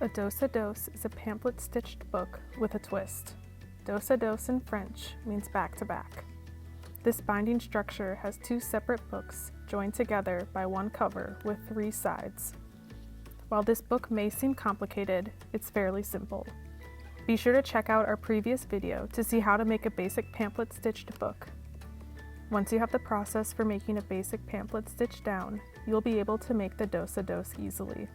A dos-a-dos is a pamphlet-stitched book with a twist. Dos-a-dos in French means back-to-back. This binding structure has two separate books joined together by one cover with 3 sides. While this book may seem complicated, it's fairly simple. Be sure to check out our previous video to see how to make a basic pamphlet-stitched book. Once you have the process for making a basic pamphlet stitched down, you'll be able to make the dos-a-dos easily.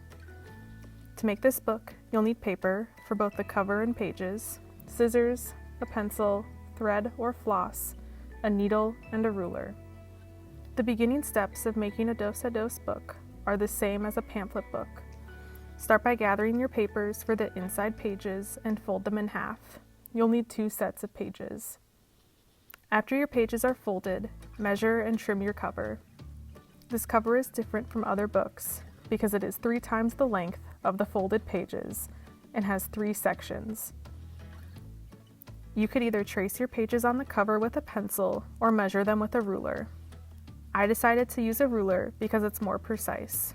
To make this book, you'll need paper for both the cover and pages, scissors, a pencil, thread or floss, a needle, and a ruler. The beginning steps of making a dos-a-dos book are the same as a pamphlet book. Start by gathering your papers for the inside pages and fold them in half. You'll need 2 sets of pages. After your pages are folded, measure and trim your cover. This cover is different from other books because it is 3 times the length of the folded pages and has 3 sections. You could either trace your pages on the cover with a pencil or measure them with a ruler. I decided to use a ruler because it's more precise.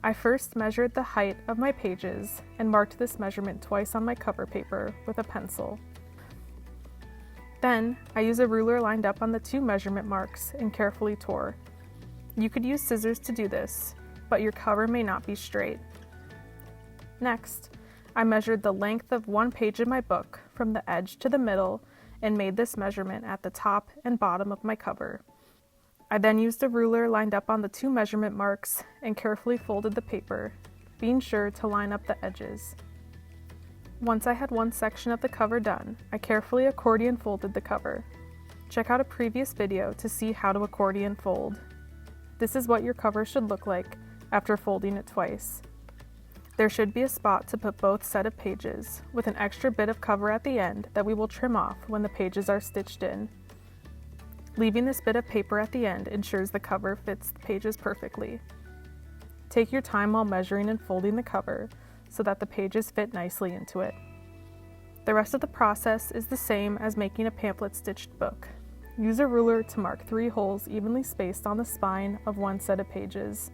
I first measured the height of my pages and marked this measurement twice on my cover paper with a pencil. Then, I used a ruler lined up on the 2 measurement marks and carefully tore. You could use scissors to do this, but your cover may not be straight. Next, I measured the length of one page in my book from the edge to the middle and made this measurement at the top and bottom of my cover. I then used a ruler lined up on the 2 measurement marks and carefully folded the paper, being sure to line up the edges. Once I had one section of the cover done, I carefully accordion folded the cover. Check out a previous video to see how to accordion fold. This is what your cover should look like after folding it twice. There should be a spot to put both set of pages, with an extra bit of cover at the end that we will trim off when the pages are stitched in. Leaving this bit of paper at the end ensures the cover fits the pages perfectly. Take your time while measuring and folding the cover so that the pages fit nicely into it. The rest of the process is the same as making a pamphlet stitched book. Use a ruler to mark 3 holes evenly spaced on the spine of one set of pages.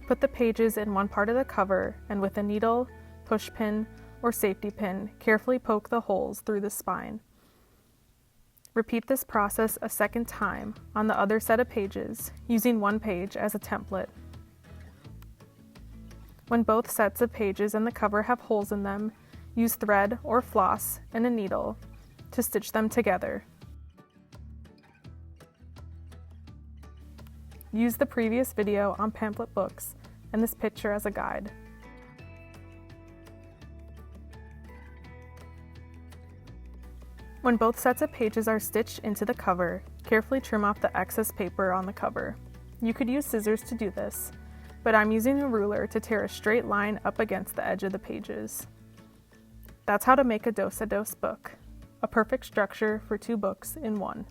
Put the pages in one part of the cover and with a needle, push pin, or safety pin, carefully poke the holes through the spine. Repeat this process a second time on the other set of pages, using one page as a template. When both sets of pages and the cover have holes in them, use thread or floss and a needle to stitch them together. Use the previous video on pamphlet books and this picture as a guide. When both sets of pages are stitched into the cover, carefully trim off the excess paper on the cover. You could use scissors to do this, but I'm using a ruler to tear a straight line up against the edge of the pages. That's how to make a dos-a-dos book, a perfect structure for 2 books in one.